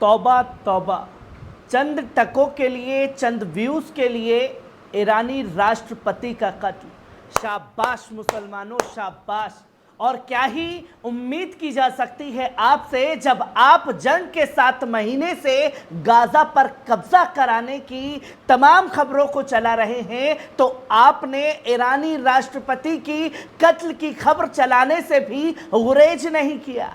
तौबा तौबा, चंद टकों के लिए, चंद व्यूज के लिए ईरानी राष्ट्रपति का कत्ल। शाबाश मुसलमानों, शाबाश। और क्या ही उम्मीद की जा सकती है आपसे जब आप जंग के 7 महीने से गाजा पर कब्जा कराने की तमाम खबरों को चला रहे हैं, तो आपने ईरानी राष्ट्रपति की कत्ल की खबर चलाने से भी गुरेज नहीं किया,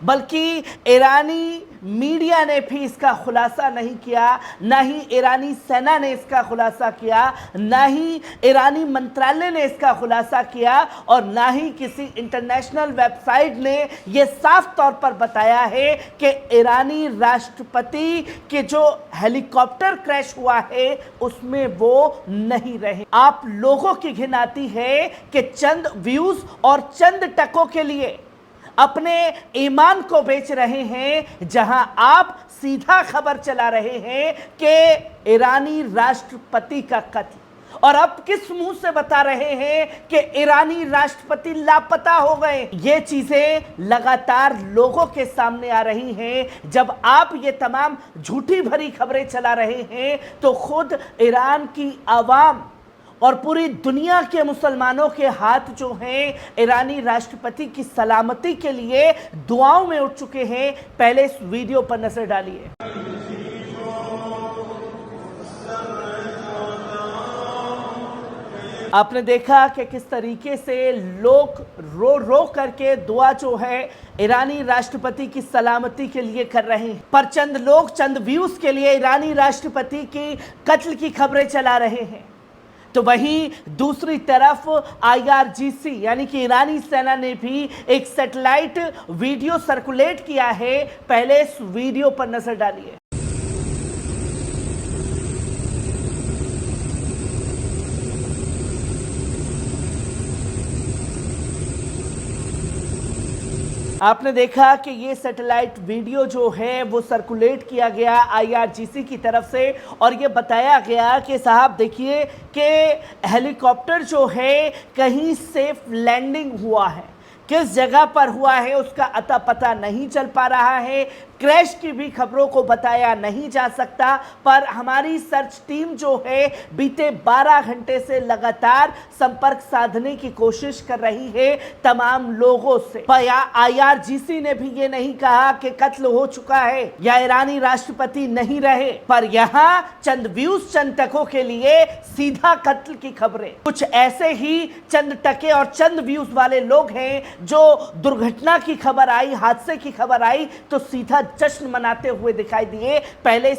बल्कि ईरानी मीडिया ने भी इसका खुलासा नहीं किया, ना ही ईरानी सेना ने इसका खुलासा किया, ना ही ईरानी मंत्रालय ने इसका खुलासा किया, और ना ही किसी इंटरनेशनल वेबसाइट ने यह साफ तौर पर बताया है कि ईरानी राष्ट्रपति के जो हेलीकॉप्टर क्रैश हुआ है उसमें वो नहीं रहे। आप लोगों की घिन आती है कि चंद व्यूज और चंद टकों के लिए अपने ईमान को बेच रहे हैं, जहां आप सीधा खबर चला रहे हैं कि ईरानी राष्ट्रपति का कत्ल, और अब किस मुंह से बता रहे हैं कि ईरानी राष्ट्रपति लापता हो गए। ये चीजें लगातार लोगों के सामने आ रही हैं। जब आप ये तमाम झूठी भरी खबरें चला रहे हैं तो खुद ईरान की आवाम और पूरी दुनिया के मुसलमानों के हाथ जो हैं ईरानी राष्ट्रपति की सलामती के लिए दुआओं में उठ चुके हैं। पहले इस वीडियो पर नजर डालिए। आपने देखा कि किस तरीके से लोग रो रो करके दुआ जो है ईरानी राष्ट्रपति की सलामती के लिए कर रहे हैं, पर चंद लोग चंद व्यूज के लिए ईरानी राष्ट्रपति की कत्ल की खबरें चला रहे हैं। तो वहीं दूसरी तरफ IRGC यानी कि ईरानी सेना ने भी एक सैटेलाइट वीडियो सर्कुलेट किया है। पहले इस वीडियो पर नजर डालिए। आपने देखा कि ये सैटेलाइट वीडियो जो है वो सर्कुलेट किया गया IRGC की तरफ से, और ये बताया गया कि साहब देखिए कि हेलीकॉप्टर जो है कहीं सेफ लैंडिंग हुआ है, किस जगह पर हुआ है उसका अता पता नहीं चल पा रहा है, क्रैश की भी खबरों को बताया नहीं जा सकता। पर हमारी सर्च टीम जो है बीते 12 घंटे से लगातार संपर्क साधने की कोशिश कर रही है तमाम लोगों से। IRGC ने भी ये नहीं कहा कि कत्ल हो चुका है या ईरानी राष्ट्रपति नहीं रहे, पर यहाँ चंद व्यूज चंद टकों के लिए सीधा कत्ल की खबरें। कुछ ऐसे ही चंद टके और चंद व्यूज वाले लोग हैं जो दुर्घटना की खबर आई, हादसे की खबर आई तो सीधा जश्न मनाते हुए दिखाई दिए। पहले इस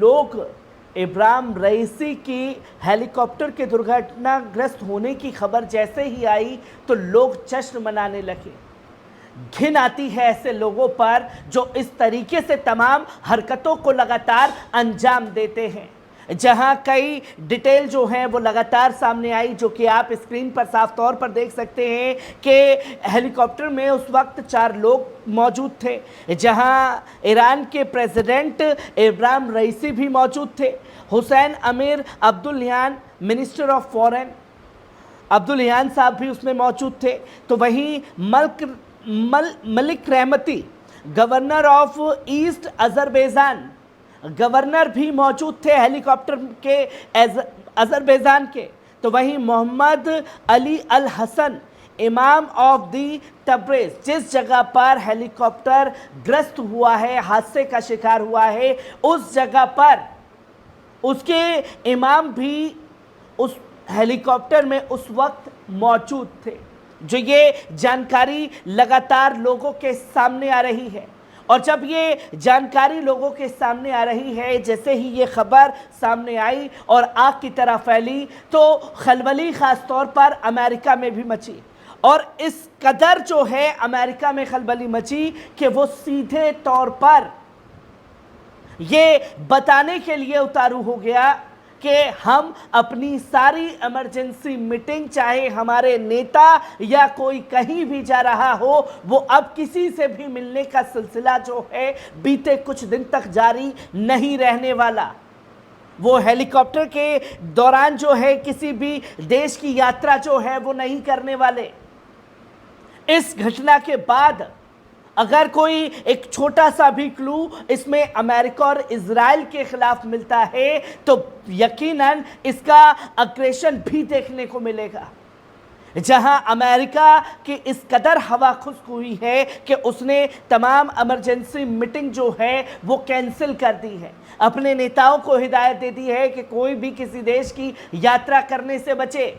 लोग इब्राहिम रईसी की हेलीकॉप्टर के दुर्घटनाग्रस्त होने की खबर जैसे ही आई तो लोग जश्न मनाने लगे। घिन आती है ऐसे लोगों पर जो इस तरीके से तमाम हरकतों को लगातार अंजाम देते हैं। जहां कई डिटेल जो हैं वो लगातार सामने आई, जो कि आप स्क्रीन पर साफ तौर पर देख सकते हैं कि हेलीकॉप्टर में उस वक्त 4 लोग मौजूद थे, जहां ईरान के प्रेसिडेंट इब्राहिम रईसी भी मौजूद थे, Hossein Amir Abdollahian minister of foreign Abdollahian साहब भी उसमें मौजूद थे। तो वहीं Malek Rahmati governor of East Azerbaijan governor भी मौजूद थे हेलीकॉप्टर के अजरबैजान के। तो वहीं मोहम्मद अली अल हसन इमाम ऑफ दी तब्रेज, जिस जगह पर हेलीकॉप्टर ग्रस्त हुआ है, हादसे का शिकार हुआ है, उस जगह पर उसके इमाम भी उस हेलीकॉप्टर में उस वक्त मौजूद थे। जो ये जानकारी लगातार लोगों के सामने आ रही है, और जब ये जानकारी लोगों के सामने आ रही है, जैसे ही ये खबर सामने आई और आग की तरह फैली, तो खलबली ख़ास तौर पर अमेरिका में भी मची, और इस कदर जो है अमेरिका में खलबली मची कि वो सीधे तौर पर ये बताने के लिए उतारू हो गया कि हम अपनी सारी इमरजेंसी मीटिंग, चाहे हमारे नेता या कोई कहीं भी जा रहा हो, वो अब किसी से भी मिलने का सिलसिला जो है बीते कुछ दिन तक जारी नहीं रहने वाला। वो हेलीकॉप्टर के दौरान जो है किसी भी देश की यात्रा जो है वो नहीं करने वाले। इस घटना के बाद अगर कोई एक छोटा सा भी क्लू इसमें अमेरिका और इजराइल के खिलाफ मिलता है तो यकीनन इसका अग्रेशन भी देखने को मिलेगा। जहां अमेरिका की इस कदर हवा खुश्क हुई है कि उसने तमाम इमरजेंसी मीटिंग जो है वो कैंसिल कर दी है, अपने नेताओं को हिदायत दे दी है कि कोई भी किसी देश की यात्रा करने से बचे,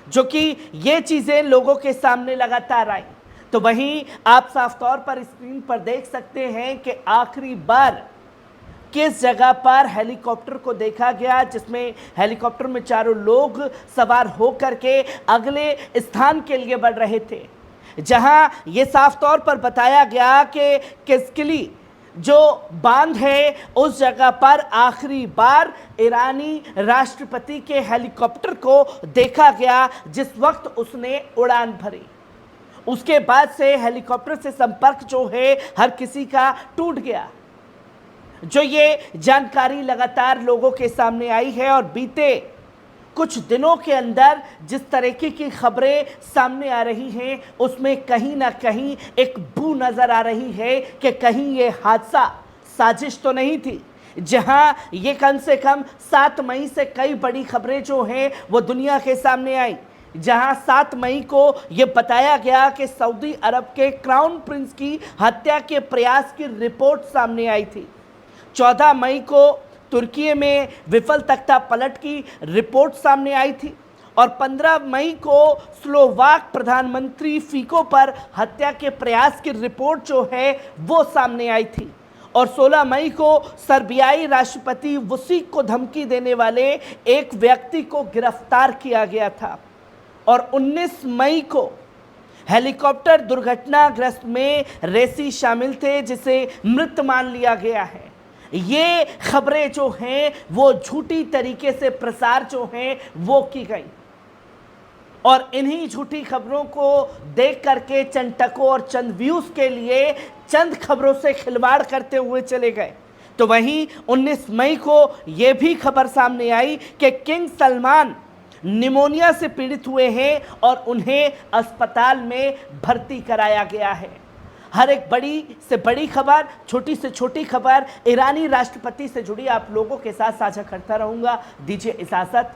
जो कि ये चीज़ें लोगों के सामने लगातार आई। तो वहीं आप साफ तौर पर स्क्रीन पर देख सकते हैं कि आखिरी बार किस जगह पर हेलीकॉप्टर को देखा गया, जिसमें हेलीकॉप्टर में चारों लोग सवार होकर के अगले स्थान के लिए बढ़ रहे थे, जहां ये साफ तौर पर बताया गया कि किसकिली जो बांध है उस जगह पर आखिरी बार ईरानी राष्ट्रपति के हेलीकॉप्टर को देखा गया जिस वक्त उसने उड़ान भरी। उसके बाद से हेलीकॉप्टर से संपर्क जो है हर किसी का टूट गया। जो ये जानकारी लगातार लोगों के सामने आई है और बीते कुछ दिनों के अंदर जिस तरीके की खबरें सामने आ रही हैं उसमें कहीं ना कहीं एक बू नज़र आ रही है कि कहीं ये हादसा साजिश तो नहीं थी, जहां ये कम से कम 7 मई से कई बड़ी खबरें जो हैं वो दुनिया के सामने आई, जहां 7 मई को ये बताया गया कि सऊदी अरब के क्राउन प्रिंस की हत्या के प्रयास की रिपोर्ट सामने आई थी। 14 मई को तुर्की में विफल तख्ता पलट की रिपोर्ट सामने आई थी और 15 मई को स्लोवाक प्रधानमंत्री फीको पर हत्या के प्रयास की रिपोर्ट जो है वो सामने आई थी और 16 मई को सर्बियाई राष्ट्रपति वुसिक को धमकी देने वाले एक व्यक्ति को गिरफ्तार किया गया था और 19 मई को हेलीकॉप्टर दुर्घटनाग्रस्त में रेसी शामिल थे जिसे मृत मान लिया गया है। ये खबरें जो हैं वो झूठी तरीके से प्रसार जो हैं वो की गई और इन्हीं झूठी खबरों को देख करके चंद टकों और चंद व्यूज के लिए चंद खबरों से खिलवाड़ करते हुए चले गए। तो वहीं 19 मई को ये भी खबर सामने आई कि किंग सलमान निमोनिया से पीड़ित हुए हैं और उन्हें अस्पताल में भर्ती कराया गया है। हर एक बड़ी से बड़ी खबर, छोटी से छोटी खबर ईरानी राष्ट्रपति से जुड़ी आप लोगों के साथ साझा करता रहूंगा। दीजिए इजाजत।